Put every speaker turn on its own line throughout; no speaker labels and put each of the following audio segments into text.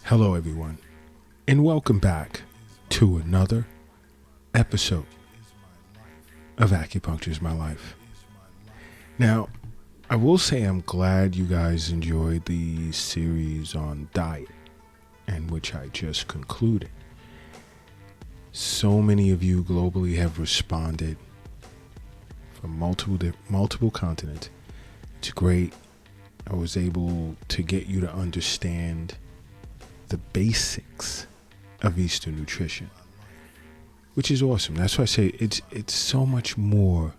Hello, everyone, and welcome back to another episode of Acupuncture is My Life. Now, I will say I'm glad you guys enjoyed the series on diet, and which I just concluded. So many of you globally have responded from multiple continents. It's great. I was able to get you to understand the basics of Eastern nutrition, which is awesome. That's why I say it's so much more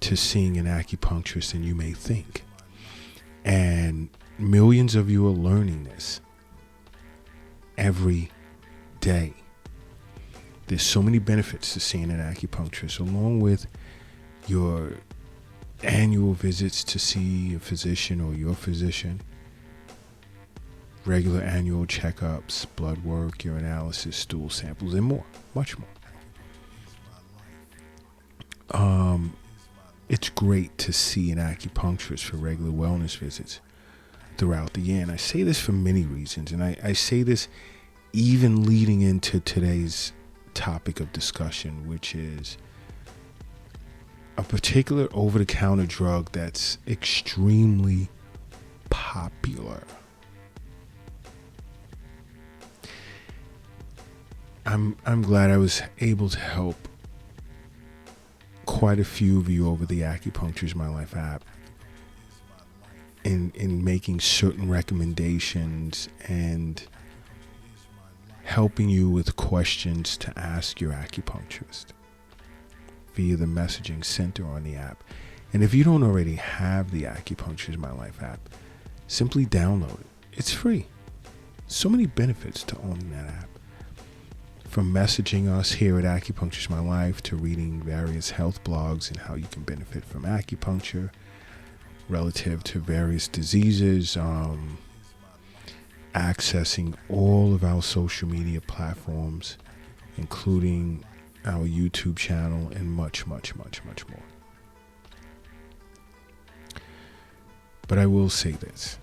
to seeing an acupuncturist than you may think. And millions of you are learning this every day. There's so many benefits to seeing an acupuncturist, along with your annual visits to see a physician or your physician, regular annual checkups, blood work, urinalysis, stool samples, and more, much more. It's great to see an acupuncturist for regular wellness visits throughout the year. And I say this for many reasons. And I say this even leading into today's topic of discussion, which is a particular over-the-counter drug that's extremely popular. I'm glad I was able to help quite a few of you over the Acupuncture is My Life app in making certain recommendations and helping you with questions to ask your acupuncturist via the messaging center on the app. And if you don't already have the Acupuncture is My Life app, simply download it. It's free. So many benefits to owning that app. From messaging us here at Acupuncture is My Life to reading various health blogs and how you can benefit from acupuncture relative to various diseases, accessing all of our social media platforms, including our YouTube channel, and much, much, much, much more. But I will say this.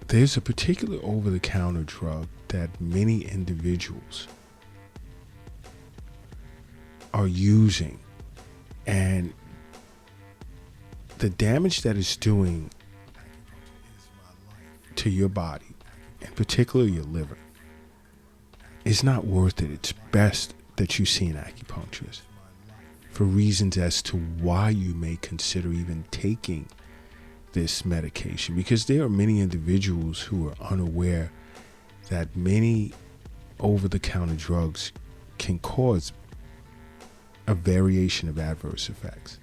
There's a particular over-the-counter drug that many individuals are using, and the damage that it's doing to your body, in particular your liver, is not worth it. It's best that you see an acupuncturist for reasons as to why you may consider even taking this medication, because there are many individuals who are unaware that many over-the-counter drugs can cause a variation of adverse effects.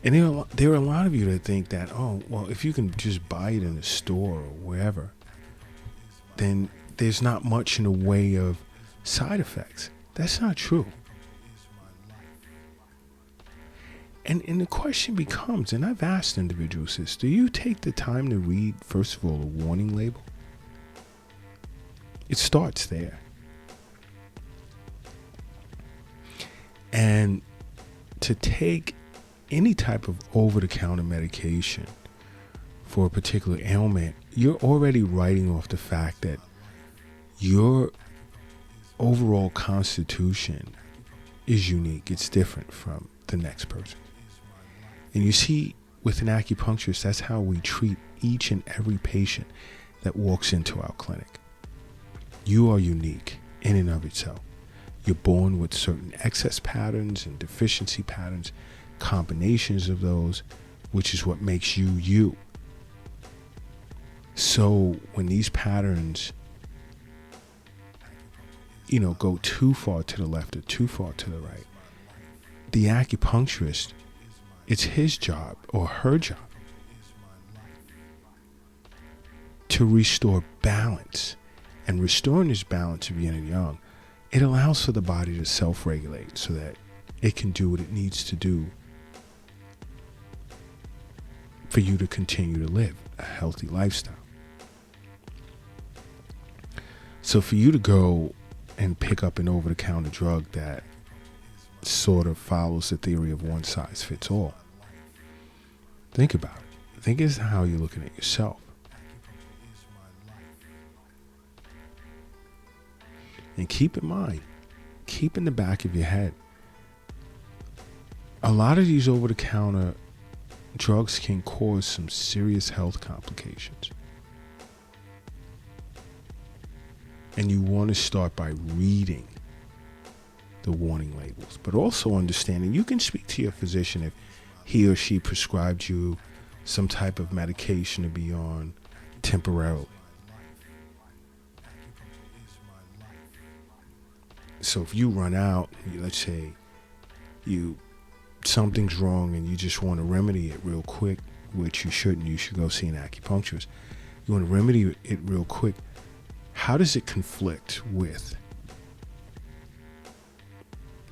And there are a lot of you that think that, oh, well, if you can just buy it in a store or wherever, then there's not much in the way of side effects. That's not true. And the question becomes, and I've asked individuals this, do you take the time to read, first of all, a warning label? It starts there. And to take any type of over-the-counter medication for a particular ailment, you're already writing off the fact that your overall constitution is unique. It's different from the next person. And you see, with an acupuncturist, that's how we treat each and every patient that walks into our clinic. You are unique in and of itself. You're born with certain excess patterns and deficiency patterns, combinations of those, which is what makes you you. So when these patterns, go too far to the left or too far to the right, the acupuncturist, it's his job or her job to restore balance. And restoring this balance of yin and yang, it allows for the body to self-regulate so that it can do what it needs to do for you to continue to live a healthy lifestyle. So for you to go and pick up an over-the-counter drug that sort of follows the theory of one size fits all, think about it. Think as how you're looking at yourself. And keep in mind, keep in the back of your head, a lot of these over-the-counter drugs can cause some serious health complications. And you want to start by reading the warning labels, but also understanding you can speak to your physician if he or she prescribed you some type of medication to be on temporarily. So if you run out, let's say something's wrong and you just want to remedy it real quick, which you shouldn't, you should go see an acupuncturist. You want to remedy it real quick. How does it conflict with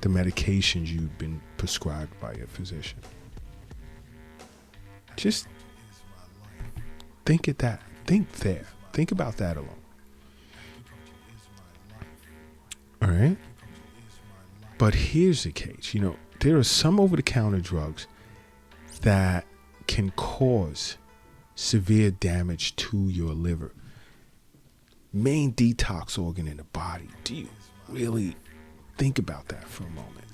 the medications you've been prescribed by your physician? Just think at that. Think there. Think about that alone. All right? But here's the case. There are some over-the-counter drugs that can cause severe damage to your liver. Main detox organ in the body. Do you really think about that for a moment?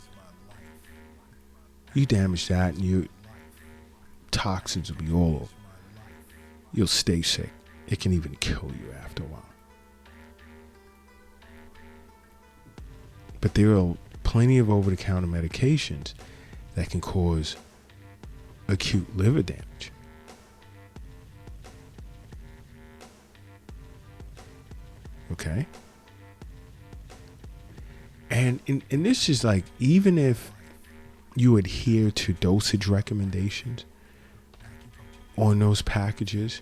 You damage that and your toxins will be all over. You'll stay sick. It can even kill you after a while. But there are plenty of over-the-counter medications that can cause acute liver damage. Okay? And this is like, even if you adhere to dosage recommendations on those packages,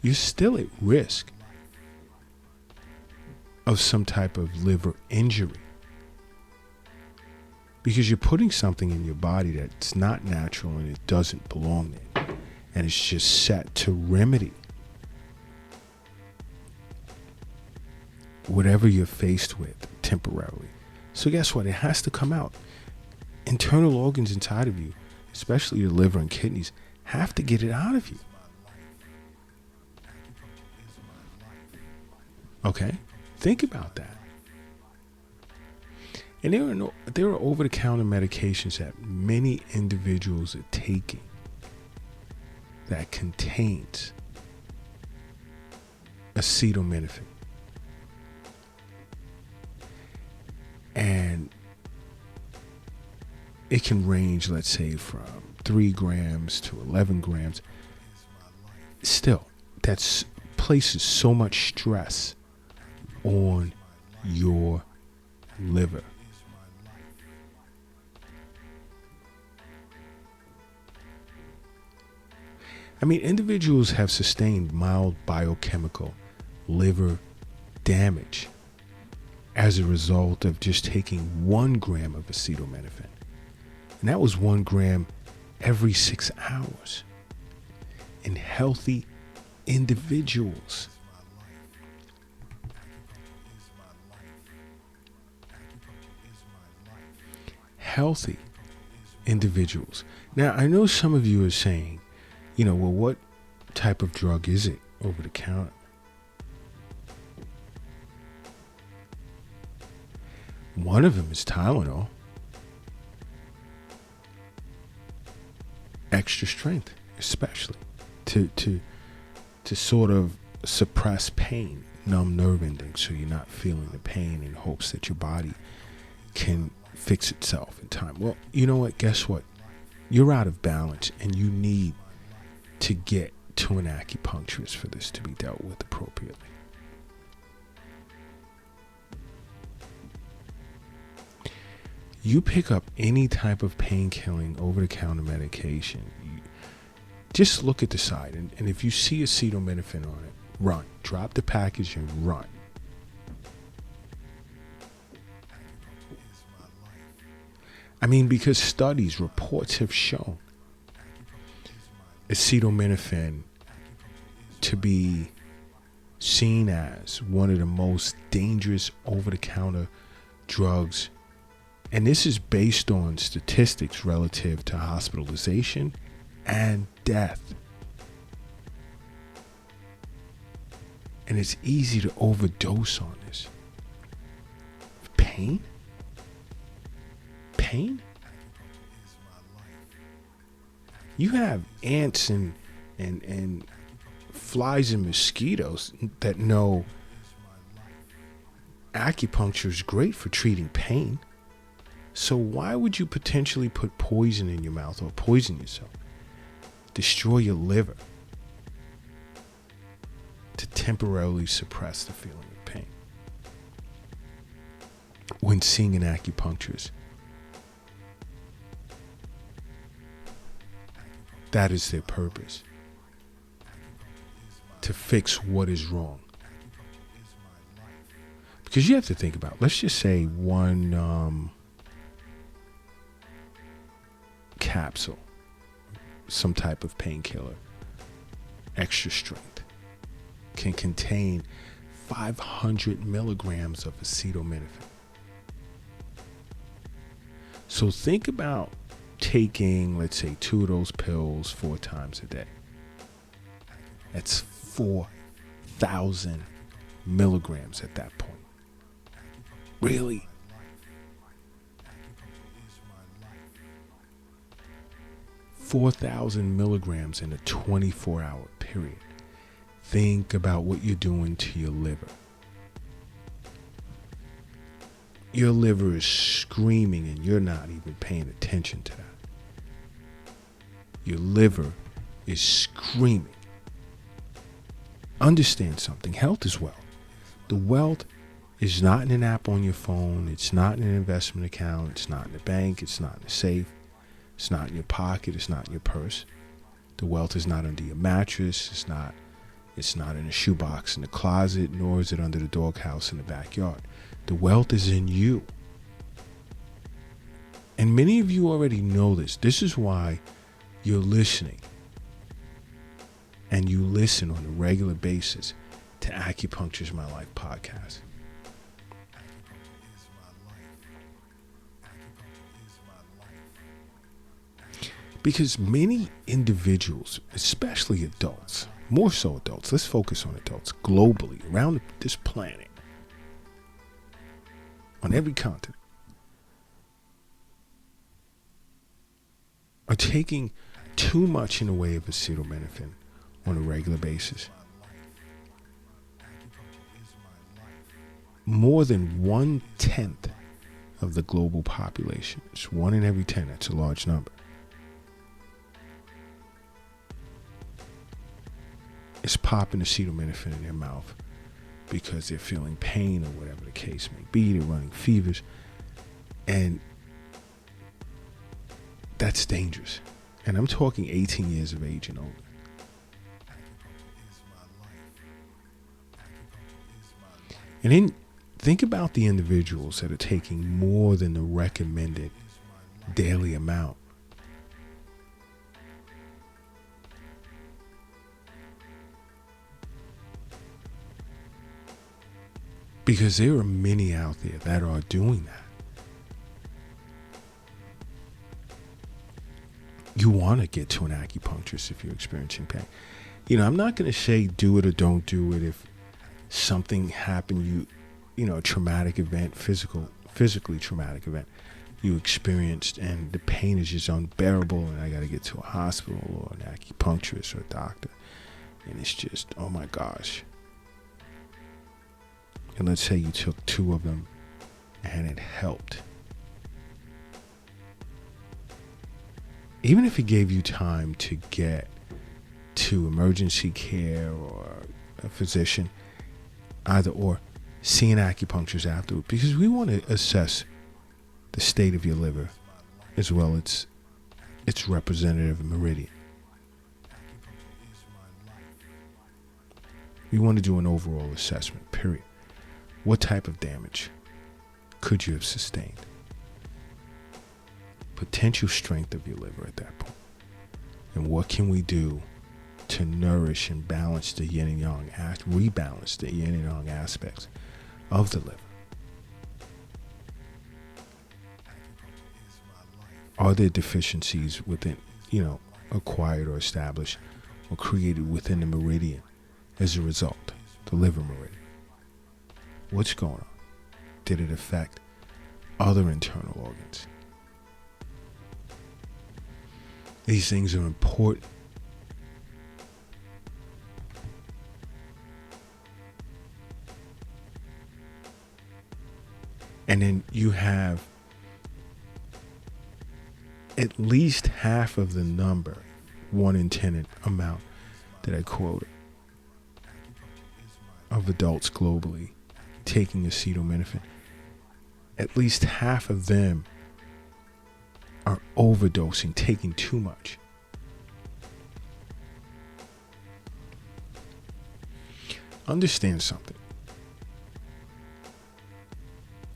you're still at risk of some type of liver injury. Because you're putting something in your body that's not natural and it doesn't belong there. And it's just set to remedy whatever you're faced with temporarily. So guess what? It has to come out. Internal organs inside of you, especially your liver and kidneys, have to get it out of you. Okay? Think about that. And there are over-the-counter medications that many individuals are taking that contains acetaminophen. And it can range, let's say, from 3 grams to 11 grams. Still, that places so much stress on your liver. I mean, individuals have sustained mild biochemical liver damage as a result of just taking 1 gram of acetaminophen. And that was 1 gram every 6 hours in healthy individuals. Healthy individuals. Now, I know some of you are saying, well, what type of drug is it over the counter? One of them is Tylenol. Extra strength, especially to sort of suppress pain, numb nerve endings, so you're not feeling the pain, in hopes that your body can fix itself in time. Well, you know what? Guess what? You're out of balance, and you need to get to an acupuncturist for this to be dealt with appropriately. You pick up any type of pain-killing over-the-counter medication, just look at the side, and if you see acetaminophen on it, run. Drop the package and run. I mean, because studies, reports have shown acetaminophen to be seen as one of the most dangerous over-the-counter drugs. And this is based on statistics relative to hospitalization and death And it's easy to overdose on this. Pain? Pain? You have ants and flies and mosquitoes that know acupuncture is great for treating pain. So why would you potentially put poison in your mouth or poison yourself? Destroy your liver to temporarily suppress the feeling of pain. When seeing an acupuncturist, that is their purpose. To fix what is wrong. Because you have to think about, let's just say one capsule, some type of painkiller, extra strength, can contain 500 milligrams of acetaminophen. So think about taking, let's say, 2 of those pills 4 times a day. That's 4,000 milligrams at that point. Really? $4,000 milligrams in a 24-hour period. Think about what you're doing to your liver. Your liver is screaming and you're not even paying attention to that. Your liver is screaming. Understand something. Health is wealth. The wealth is not in an app on your phone. It's not in an investment account. It's not in the bank. It's not in the safe. It's not in your pocket. It's not in your purse. The wealth is not under your mattress. It's not in a shoebox in the closet, nor is it under the doghouse in the backyard. The wealth is in you. And many of you already know this. This is why you're listening. And you listen on a regular basis to Acupuncture is My Life podcast. Because many individuals, especially adults, more so adults, let's focus on adults globally, around this planet, on every continent, are taking too much in the way of acetaminophen on a regular basis. More than 1/10 of the global population, it's 1 in every 10, that's a large number, is popping acetaminophen in their mouth because they're feeling pain or whatever the case may be. They're running fevers. And that's dangerous. And I'm talking 18 years of age and older. And then think about the individuals that are taking more than the recommended daily amount. Because there are many out there that are doing that. You want to get to an acupuncturist if you're experiencing pain. I'm not going to say do it or don't do it if something happened, a traumatic event, physically traumatic event you experienced, and the pain is just unbearable, and I got to get to a hospital or an acupuncturist or a doctor, and it's just, oh my gosh. And let's say you took 2 of them and it helped. Even if it gave you time to get to emergency care or a physician, either or, see an acupuncturist afterward, because we want to assess the state of your liver as well as its representative meridian. We want to do an overall assessment, period. What type of damage could you have sustained? Potential strength of your liver at that point. And what can we do to nourish and balance the yin and yang, rebalance the yin and yang aspects of the liver? Are there deficiencies within, acquired or established or created within the meridian as a result? the liver meridian? What's going on? Did it affect other internal organs? These things are important. And then you have at least half of the number, 1 in 10 amount that I quoted, of adults globally taking acetaminophen. At least half of them are overdosing, taking too much. Understand something.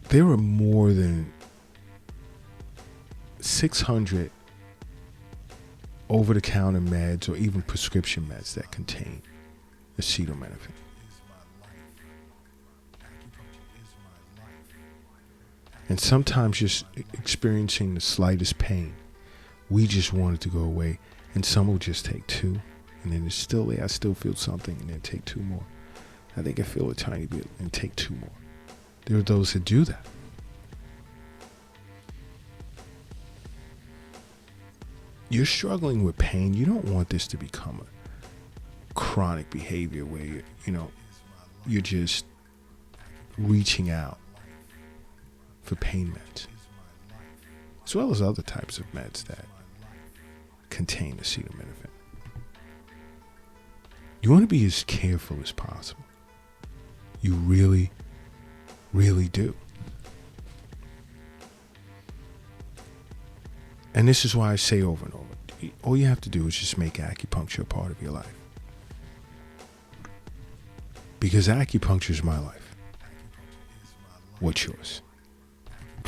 There are more than 600 over-the-counter meds or even prescription meds that contain acetaminophen. And sometimes just experiencing the slightest pain, we just want it to go away. And some will just take 2, and then it's still there. I still feel something, and then take 2 more. I think I feel a tiny bit, and take 2 more. There are those that do that. You're struggling with pain. You don't want this to become a chronic behavior where you're just reaching out for pain meds, as well as other types of meds that contain acetaminophen. You want to be as careful as possible. You really, really do. And this is why I say over and over, all you have to do is just make acupuncture a part of your life. Because acupuncture is my life. What's yours?